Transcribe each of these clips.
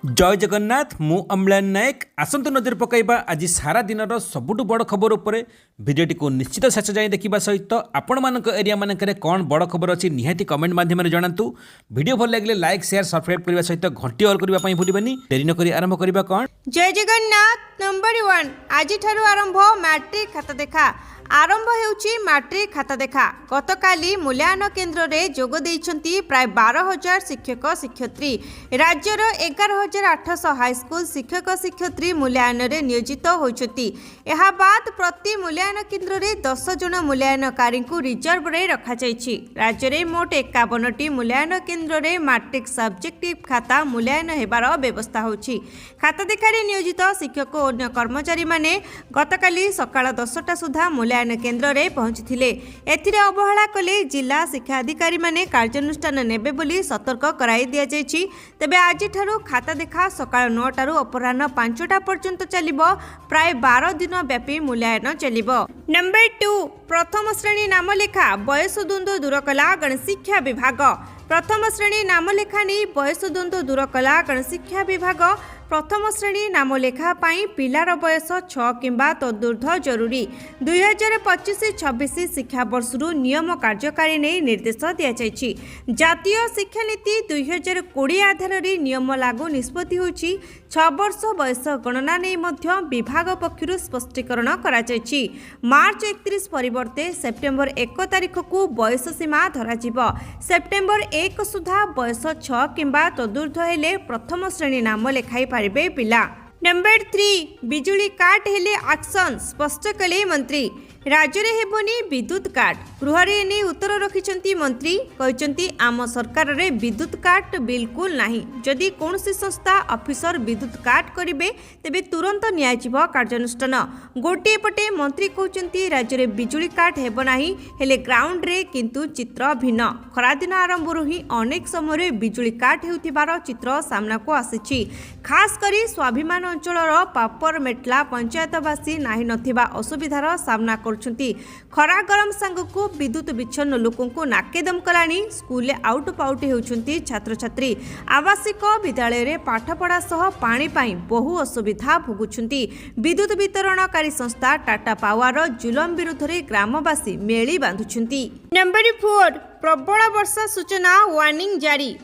जय जगन्नाथ मु अम्लान नायक आसंतु नजर पकाइबा आज सारा दिन सबुठ बड़ खबर उपरे भिडियोटी को निश्चित शेष जाए देखा सहित आपण मान एरिया मानक कौन बड़ खबर अच्छी निहाती कमेंट माध्यम जनातु वीडियो भल लगे लाइक शेयर सब्सक्राइब करने सहित घंटी ऑल करने भूलि डेरी नक आरंभ करवा कौन। जय जगन्नाथ नंबर 1 आज ठारू आरंभ मैट्रिक खाता देखा आरंभ होउची मैट्रिक खाता देखा। गतकाली मूल्यांकन केन्द्र में जोग देइछंती प्राय 12,000 शिक्षक शिक्षयित्री। राज्यर 11,800 हाईस्कूल शिक्षक शिक्षयित्री मूल्यांकन में नियोजित होइछंती। एहा बाद प्रति मूल्यांकन केन्द्र में 10 जन मूल्यांकनकारी को रिजर्व रे रखा जाइछि। राज्य में मोट 51टी मूल्यांकन केन्द्र में मैट्रिक सब्जेक्टिव खाता मूल्यांकन हेबार व्यवस्था होछि। खाता देखारे नियोजित शिक्षक और अन्य कर्मचारी माने गतकाली सकाळ 10टा सुधा मूल्यांकन केन्द्र में पहुंचीथिले। एथिरे अवहेला कले जिला शिक्षा अधिकारी माने कार्यानुष्ठान नेबे बोली सतर्क कराई दिया जायछि। तबे आज ठारू खाता देखा सकाळ 9टारू अपराह्न 5टा पर्यंत चलिबो। प्राय 12 दिन व्यापी मूल्यांकन चलिबो। नंबर 2 प्रथम श्रेणी नाम लेखा बयस द्वंद्व दूर कला गणशिक्षा विभाग। प्रथम श्रेणी नाम लेखा नहीं बयस द्वंद्व दूर कला गणशिक्षा विभाग। प्रथम श्रेणी नाम लेखा पाई पिलार बयस 6 किंबा तदूर्ध जरूरी। 2025-26 शिक्षा वर्षरू नियम कार्यकारी नहीं निर्देश दिया जायछि। जातीय शिक्षा नीति 2020 आधार रे नियम लागू निष्पत्ति होछि। 6 वर्ष बयस गणना नहीं मध्य विभाग पक्षरु स्पष्टीकरण करा जायछि। मार्च 31 परिवर्ते सेप्टेम्बर 1 तारिख को बयस सीमा धराजिबो। सेप्टेम्बर 1 सुधा बयस 6 किंबा तदूर्ध हेले प्रथम श्रेणी नाम लेखाई पारिबे पिला। नंबर 3 बिजुली काट हेले एक्शन स्पष्ट कले मंत्री। राज्य में हेबनी विद्युत काट गृह एने उत्तर रखिंट मंत्री कहते आम सरकार रे विद्युत काट बिल्कुल नहीं। जदि कौन संस्था ऑफिसर विद्युत काट करेंगे तेबे तुरंत नियाजिबो कार्यानुष्ठान। गोटे पटे मंत्री कहते राज्य में बिजुली काट हेब नाही हेले ग्राउंड रे किंतु चित्र भिन्न। खरादिन आरंभ ही अनेक समय बिजुली काट हेउथिबार चित्र सामना को आसीछि। खास करी स्वाभिमान अंचलर पापर मेटला पंचायतवासी नाही नथिबा असुविधार सामना करछंती। खरा गरम सांगकू विद्युत विच्छिन्न लोकों को नाकेदम कलानी। स्कूल आउट पाउट हेउछंती छात्र छात्री। आवासिक विद्यालय रे पाठपढ़ा सह पानी पाई बहु असुविधा भोगुछंती। विद्युत वितरणकारी संस्था टाटा पावर जुलम विरुद्ध रे ग्रामवासी मेली बांधुछंती। नंबर 4 प्रबल वर्षा सूचना वार्निंग जारी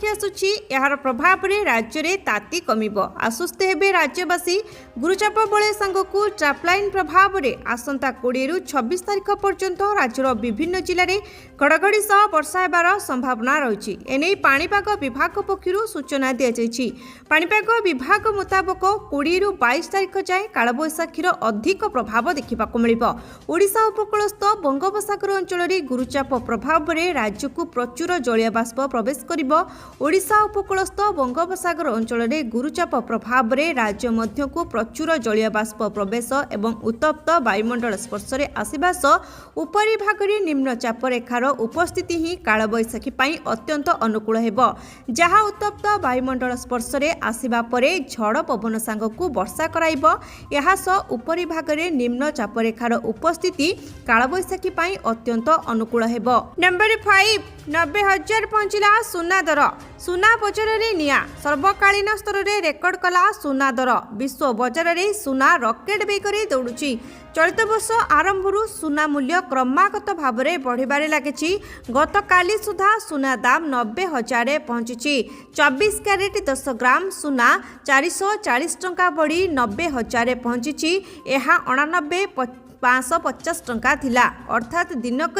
आसुची। यार प्रभाव रे राज्य रे ताती कमिबो। आश्वस्त हेबे राज्यवासी। गुरुचाप बलय सांगकू ट्रापलाइन प्रभाव रे आसंता 20 रु 26 तारिख पर्यंत राज्यर विभिन्न जिले में घड़घड़ी सह वर्षा हेबार संभावना रही। एने पाणीपाग विभाग पक्षरु सूचना दिया जायछि। पाणीपाग विभाग मुताबक 20 रु 22 तारिख जाए कालबैशाखीर अधिक प्रभाव देखा मिलिबो। ओडिशा उपकूलस्थ बंगोपसागर अंचल में गुरुचाप प्रभाव रे राज्य को प्रचुर जलीय बाष्प प्रवेश करिबो। ओडिशा उपकूलस्थ बंगोपसागर अंचल में गुरुचाप प्रभाव रे राज्य मध्य को प्रचुर जलीय बाष्प प्रवेश एवं उत्तप्त वायुमंडल स्पर्श में आसवा सह उपरी भाग में निम्नचाप रेखार उपस्थिति ही कालबैशाखी पाई अत्यंत अनुकूल हेबो। जहाँ उत्तप्त वायुमंडल स्पर्श में आसवा परे झड़ पवन सांगकू वर्षा कराइबो। एहा सह उपरी भाग में निम्नचाप रेखार उपस्थिति कालबैशाखी पाई अत्यंत अनुकूल हेबो। नंबर 5 90,000 पहुंचला सुना दर। सुना बजार रे निया सर्वकालीन स्तर में रेकर्ड कला सुना दर। विश्व बजार में सुना रकेट बेगरे दौड़ुची। चलित वर्ष आरंभ सुना मूल्य क्रमागत भाव में बढ़िबारे लागिछि। गतकाली सुधा सुना दाम 90,000 पहुंची। 24 कैरेट 10 ग्राम सुना 440 टंका बढ़ी 90,000 पहुंची। यह 89,550 टंका थिला अर्थात दिनक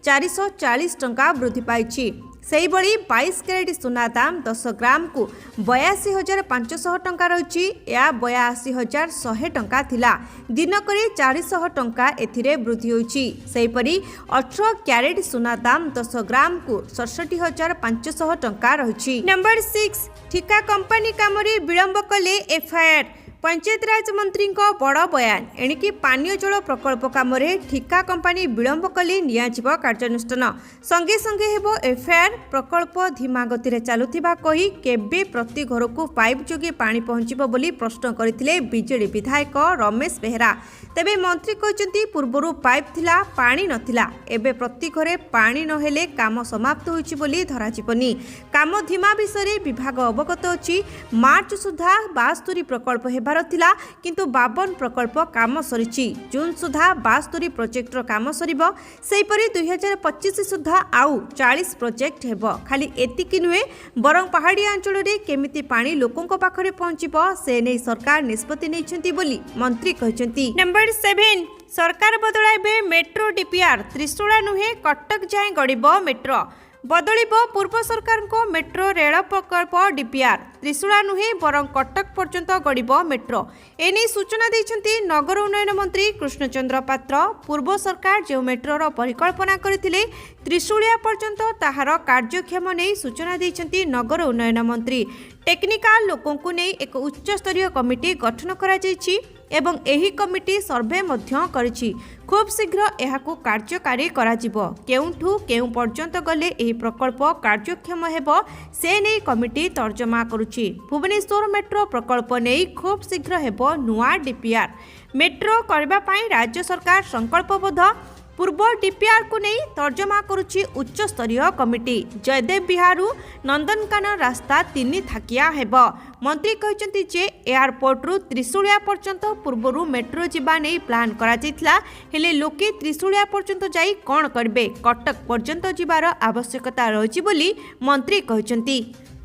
440 टंका वृद्धि पाइछि। सेही बड़ी 22 कैरेट सुना दाम 10 ग्राम को 82,500 टंका रही। या 82,100 टंका थिला दिनक 400 टंका एथिरे वृद्धि होइछि। सेहीपरि 18 कैरेट सुना दाम 10 ग्राम को 67,500 टंका रही। नंबर 6 ठिका कंपनी काम रे विलंब कले एफआईआर। पंचायतराज मंत्री बड़ बयान एणिकी पानीय जल प्रकल्प काम ठिका कंपानी विलंब कले नियाजिब कार्यानुष्ठान संगे संगे हेबो एफआईआर प्रकल्प धीमा गति चलुथिबा कही केबे प्रति घर को पाइप जोगे पानी पहुंचिबो बोली प्रश्न करथिले बीजेडी विधायक रमेश बेहरा। तेबे मंत्री कहते पूर्वरु पाइप थिला पानी नथिला एबे प्रति घरे पानी नहेले काम समाप्त होइछि बोली धराजिबनी। काम धीमा विषय विभाग अवगत अछि। मार्च सुधा 72 प्रकल्प हेबार थिला किंतु 52 प्रकल्प काम सरिछि। जून सुधा 72 प्रोजेक्टर काम सरिबो। सेहिपरि 2025 सुधा आउ 40 प्रोजेक्ट हेबो। खाली एतिकी नुहे बरं पहाड़ी अंचल रे केमिति पानी लोकंक पाखरे पहुंचिबो से नै सरकार निष्पत्ति नैछंती बोली मंत्री कहचंती। नंबर 7 सरकार बदलाइबे मेट्रो डीपीआर त्रिशूला नुहे कटक जाए गड़िबो मेट्रो बदलिबो पूर्व सरकार को मेट्रो रेल प्रकल्प डीपीआर त्रिशूला नुहे बरं कटक पर्यंत गड़िबो मेट्रो एने सूचना दैछंती नगर उन्नयन मंत्री कृष्णचंद्र पात्र। पूर्व सरकार जो मेट्रोर परिकल्पना करथिले त्रिशूलिया पर्यंत ताहार कार्यक्षम नै सूचना दैछंती नगर उन्नयन मंत्री। टेक्निकल लोकों को नै एक उच्च स्तरीय कमिटी गठन करा जायछि एवं एही कमिटी सर्वे मध्य करिछि। खूब शीघ्र एहाकु कार्यकारी कराजिबो। केउठु केउ पर्यंत गले एही प्रकल्प कार्यक्षम हेबो से नै कमिटी तर्जमा करुछि। भुवनेश्वर मेट्रो प्रकल्प नै खूब शीघ्र हेबो नुआ डीपीआर मेट्रो करबा पई राज्य सरकार संकल्पबद्ध। पूर्व डीपीआर को नहीं तर्जमा करुछि उच्च स्तरीय कमिटी। जयदेव बिहारू नंदनकानन रास्ता 3 थाकिया हेब। मंत्री कहचंती जे एयरपोर्ट रु त्रिशूलिया पर्यंत पूर्वरु मेट्रो जीवा नहीं प्लान करा जायतिला हेले लोके त्रिशूलिया पर्यंत जाई कोन करबे कटक पर्यंत जीवार आवश्यकता रहिछि बोली मंत्री कहचंती।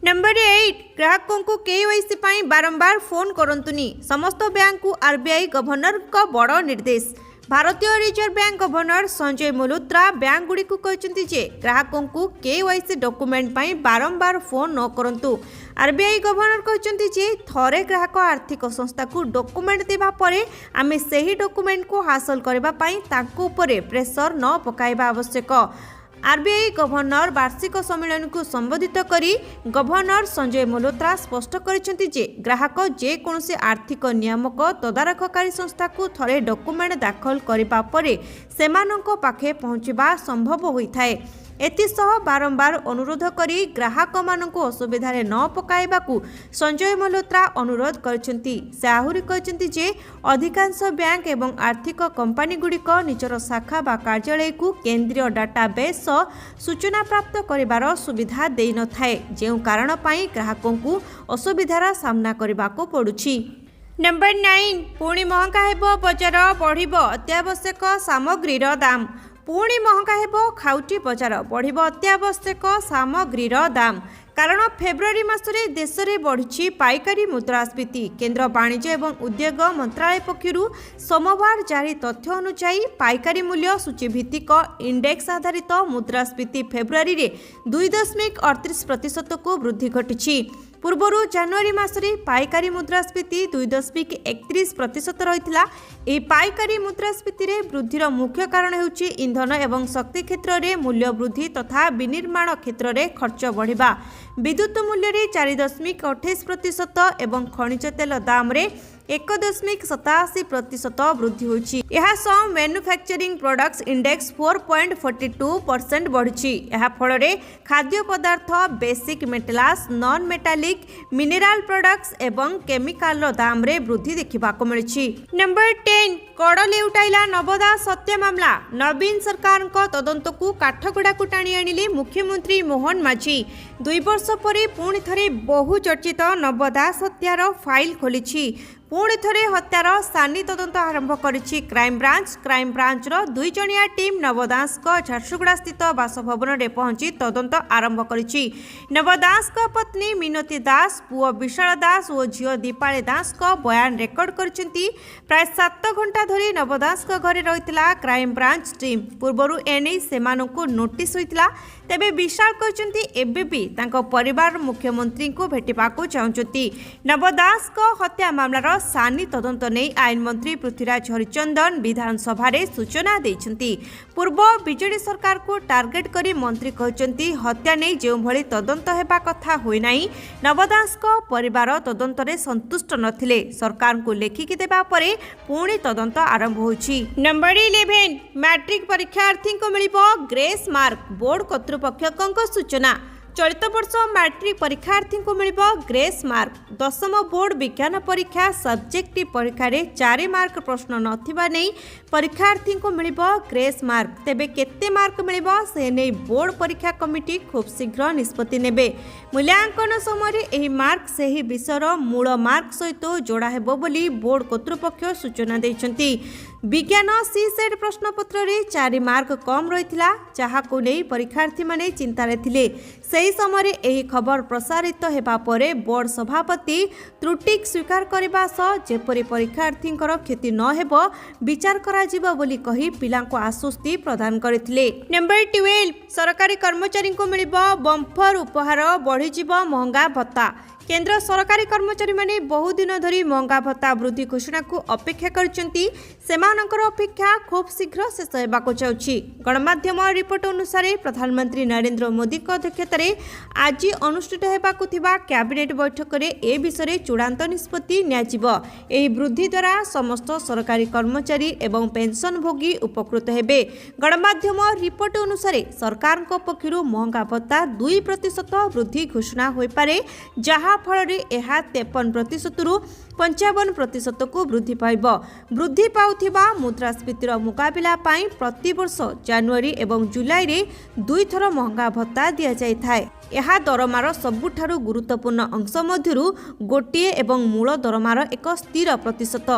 नंबर 8 ग्राहकों को केवाईसी पाई बारंबार फोन करंतुनी समस्त बैंक को आरबीआई गवर्नर को बड़ निर्देश। भारतीय reserve bank governor Sanjay Malhotra bank Gudi को कहते जे ग्राहकों को केवाईसी डॉक्यूमेंट पाई बारंबार फोन न करंतु। आरबीआई गवर्नर कहते जे थरे ग्राहक आर्थिक संस्था को डॉक्यूमेंट देबा परे आमे सही डॉक्यूमेंट को हासिल करबा पाई ताको उपरे प्रेशर न पकाइबा आवश्यक। आरबीआई गवर्नर वार्षिक सम्मेलन को संबोधित करी गवर्नर संजय मल्होत्रा स्पष्ट करिसेंति जे ग्राहक जे कोनसे आर्थिक नियामक तदारखकारी संस्था को थरे डॉक्यूमेंट दाखल करिबा परे सेमानंको पाखे पहुंचबा संभव होइथाय। एतिसह बारंबार अनुरोध करी ग्राहक मानंको असुविधा रे न पकाइबाकू संजय मल्होत्रा अनुरोध करछंती। से आहुरी कहछंती जे अधिकांश बैंक एवं आर्थिक कंपनी गुड़िक निजर शाखा बा कार्यालय को केंद्रीय डाटाबेस सूचना प्राप्त करिबार सुविधा देई न थाए जेउ कारण पई ग्राहकों को असुविधार सामना करिबाको पडुछि। नंबर 9 पुणी महंगा हेबो बजार बढ़िबो अत्यावश्यक सामग्रीर दाम। पुणी महंगा हेबो खाउटी बजार बढ़िबो अत्यावश्यक सामग्रीर दाम। कारण फेब्रुआरी मासरे देश में बढ़ी पाइकारी मुद्रास्फीति। केंद्र वाणिज्य एवं उद्योग मंत्रालय पक्षरु सोमवार जारी तथ्य अनुसार पाइकारी मूल्य सूचीभित्तिक इंडेक्स आधारित मुद्रास्फीति फेब्रुआरी रे 2.38% को वृद्धि घटी। पूर्वर जनवरी मासरे पाइकारी मुद्रास्फीति 2.31% रही। यह पाइकारी मुद्रास्फीति रे वृद्धिर मुख्य कारण हेउछि इंधन एवं शक्ति क्षेत्र में मूल्य वृद्धि तथा विनिर्माण क्षेत्र में खर्च बढ़िबा। विद्युत मूल्य रे 4.28% एवं खनिज तेल दाम रे 1.87% वृद्धि होइछि। यह सह मैन्युफैक्चरिंग प्रोडक्ट्स इंडेक्स 4.42% बढ़ी। यह फल रे खाद्य पदार्थ basic metals non metallic mineral products एवं केमिकल दाम रे वृद्धि देखा मिली। नंबर 10 कड़ लेउटाइला नवदास हत्या मामला। नवीन सरकार तदंत को काठगड़ा को टाणी आनिले मुख्यमंत्री मोहन माझी। 2 वर्ष पर पुणी थरे बहु चर्चित नवदास हत्यार फाइल खोली। पुणी थरे हत्यार सानी तदंत आरंभ करिछि क्राइम ब्रांचर 2 जणिया टीम नवदास झारसुगुड़ा स्थित बासभवन में पहुंची तदंत आरंभ करिछि। नवदास पत्नी मिनती दास पुओ विशाल दास और झील दीपाली दास बयान रेकर्ड करिसेंती। प्राय 7 घंटा धरी नवदास घरे रहितला क्राइम ब्रांच टीम। पूर्वरु एने सेमानंकु नोटिस होइतला। तेबे विशाल कहचंती एबे भी तांको परिवार मुख्यमंत्री को भेटिबाकू चाहुचंती। नवदास हत्या मामलार सानी तदंत नहीं आईन मंत्री पृथ्वीराज हरिचंदन विधानसभा सूचना देइछंती। पूर्व बीजेडी सरकार को टार्गेट करी मंत्री कहते हत्या नहीं जो भली तदंत हेबा कथा होई नाही। नवदास को परिवार तदंत रे संतुष्ट नथिले। सरकार को लेखिकी देबा परे पुणी तदंत आरंभ होछि। नंबर 11 मैट्रिक परीक्षार्थी को मिलिबो ग्रेस मार्क। बोर्ड कर्तृपक्षक सूचना। चलित वर्ष मैट्रिक परीक्षार्थी को मिलिबो ग्रेस मार्क। दशम बोर्ड विज्ञान परीक्षा सब्जेक्टिव परीक्षा रे 4 मार्क प्रश्न नथिबा नहीं परीक्षार्थी को मिलिबो ग्रेस मार्क। तेबे केते मार्क मिलिबो से नहीं बोर्ड परीक्षा कमिटी खूब शीघ्र निष्पत्ति नेबे। मूल्यांकन समय एही मार्क से ही विषयर मूल मार्क सहित जोड़ा हेबो बोली बोर्ड कर्तृपक्ष सूचना दैछंती। विज्ञान सी सेट प्रश्नपत्र रे 4 मार्क कम रहिथिला जहाको नै परीक्षार्थी माने चिंता रे थिले। सही समय एही खबर प्रसारित हेबा परे बोर्ड सभापति त्रुटि स्वीकार करबा सह जेपरि परीक्षार्थींकर क्षति न हेबो विचार करा जिवो बोली कही पिलांको आश्वस्ति प्रदान करथिले। नंबर 12 सरकारी कर्मचारी को मिलिबो बम्पर उपहार बढ़ी जिवो महंगा भत्ता। केंद्र सरकारी कर्मचारी माने बहु दिन धरी महंगा भत्ता वृद्धि घोषणा को अपेक्षा करचंती। सेमानकर अपेक्षा खूब शीघ्र शेष हेबाको जाउछि। गणमाध्यम रिपोर्ट अनुसार प्रधानमंत्री नरेंद्र मोदी को अध्यक्षतार आज अनुष्ठित हेबाको थिबा कैबिनेट बैठक रे ए विषय चूड़ांत निष्पत्ति नियाजिबो। एही वृद्धि द्वारा समस्त सरकारी कर्मचारी एवं पेंशनभोगी उपकृत हेबे। गणमाध्यम रिपोर्ट अनुसार सरकार पक्षरु महंगा भत्ता 2% वृद्धि घोषणा होई पारे जहा फल यह 53% रु 55% को वृद्धि पाइब। वृद्धि पाउथिबा मुद्रास्फीतिर मुकाबिला पाई प्रति वर्ष जनवरी एवं जुलाई रे 2 थर महंगा भत्ता दिया जाय थाए। यह दरमार सबुठारु गुरुत्वपूर्ण अंश मध्यरु गोटिए एवं मूल दरमार एक स्थिर प्रतिशत।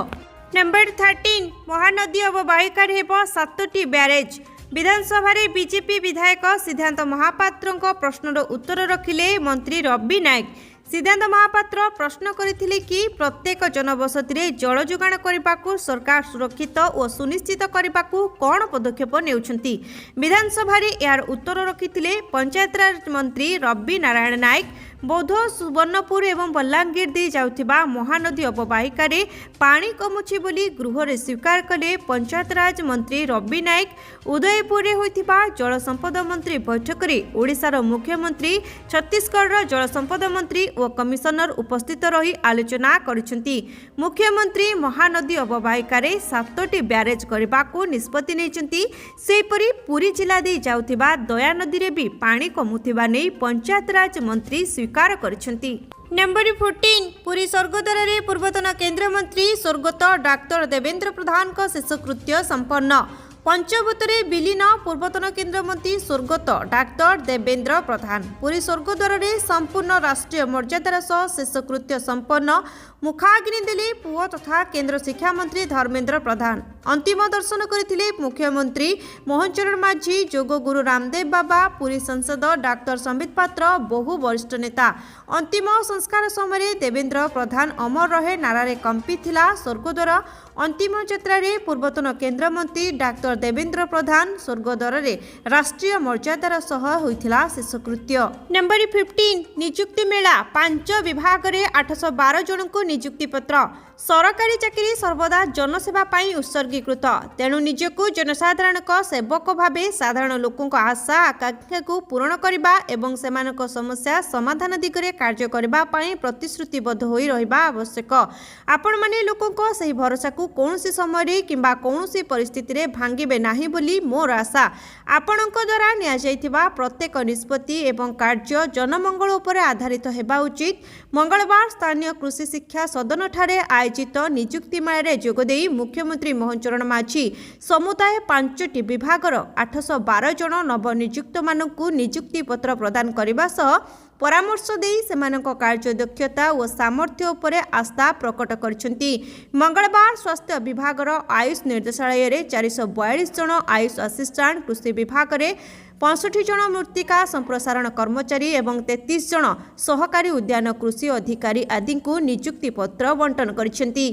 नंबर 13 महानदी अवबाहिका हेबो 7टी ब्यारेज। विधानसभा बीजेपी विधायक सिद्धांत महापात्र प्रश्नर उत्तर रखिले मंत्री रवि नायक। सिद्धांत महापात्र प्रश्न करथिले कि प्रत्येक जनबसति रे जल जोगाण करबाकू सरकार सुरक्षित और सुनिश्चित करबाकू कोन पदक्षेप नेउछंती। विधानसभा रे यार उत्तर रखिथिले पंचायतराज मंत्री रवि नारायण नायक। बौद्ध सुवर्णपुर एवं बलांगीर दे जाउथिबा महानदी अवबाहिका रे पानी कमुछि बोली गृह रे स्वीकार कले पंचायतराज मंत्री रवि नायक। उदयपुर रे होइथिबा जल संपद मंत्री बैठक रे ओडिशार मुख्यमंत्री छत्तीसगढ़ जल संपद मंत्री और कमिशनर उपस्थित रही आलोचना करिसेंती। मुख्यमंत्री महानदी अवबाहिका रे 7टी ब्यारेज करबाकू निष्पत्ति नेइचंती। सेपरि पुरी जिला दे जाउथिबा दया नदी रे भी पानी कमुथिबा नै पंचायतराज मंत्री स्वीकार करिसेंती। नंबर 14 पुरी स्वर्गद्वार रे पूर्वतन केंद्र मंत्री स्वर्गत डॉक्टर देवेंद्र प्रधान का शेषकृत्य संपन्न। पंचभूतरे विलीन पूर्वतन केंद्र मंत्री स्वर्गत डॉक्टर देवेंद्र प्रधान पुरी स्वर्गद्वार रे संपूर्ण राष्ट्रीय मर्यादार सह शेषकृत्य संपन्न। मुखाग्नि देले पुओ तथा केंद्र शिक्षा मंत्री धर्मेंद्र प्रधान। अंतिम दर्शन करथिले मुख्यमंत्री मोहन चरण माझी, जोग गुरु रामदेव बाबा, पुरी सांसद डॉक्टर संबित पात्र, बहु वरिष्ठ नेता। अंतिम संस्कार समय देवेंद्र प्रधान अमर रहे नारारे कंपी थिला स्वर्गद्वार। अंतिम यात्रा रे पूर्वतन केंद्र मंत्री डॉक्टर देवेंद्र प्रधान स्वर्गद्वार रे राष्ट्रीय मर्यादार सह होइथिला शेषकृत्य। नंबर 15 नियुक्ति मेला 5 विभाग रे 812 जन को नियुक्ति पत्र। सरकारी चाकरी सर्वदा जनसेवा पाई उत्सर्गीकृत। तेणु निजको जनसाधारण सेवक भावे साधारण लोकों आशा आकांक्षा को पूरण करबा एवं सेमानक समस्या समाधान दिगरे कार्य करबा पाई प्रतिश्रुतिबद्ध होई रहिबा आवश्यक। आपण माने लोकों सही भरोसा को कौनसी समय किंबा कौनसी परिस्थिति रे भांगिबे नाही बोली मोर आशा। आपणक द्वारा निया जायथिबा प्रत्येक निष्पत्ति एवं कार्य जनमंगल उपर आधारित हेबा उचित। मंगलवार स्थानीय कृषि शिक्षा सदन ठारे आयोजित नियुक्ति मेला जोगदेई मुख्यमंत्री मोहन चरण माझी समुदाय 5टी विभागर 812 जन नवनियुक्त मानकु नियुक्ति पत्र प्रदान करने सह परामर्श देई सेमानक कार्य दक्षता और सामर्थ्य उपरे आस्था प्रकट करछंती। मंगलवार स्वास्थ्य विभागर आयुष निर्देशालय रे 442 जन आयुष असिस्टेंट, कृषि विभाग रे 65 जन मृत्तिका संप्रसारण कर्मचारी एवं 33 जन सहकारी उद्यान कृषि अधिकारी आदि को नियुक्ति पत्र बंटन करछंती।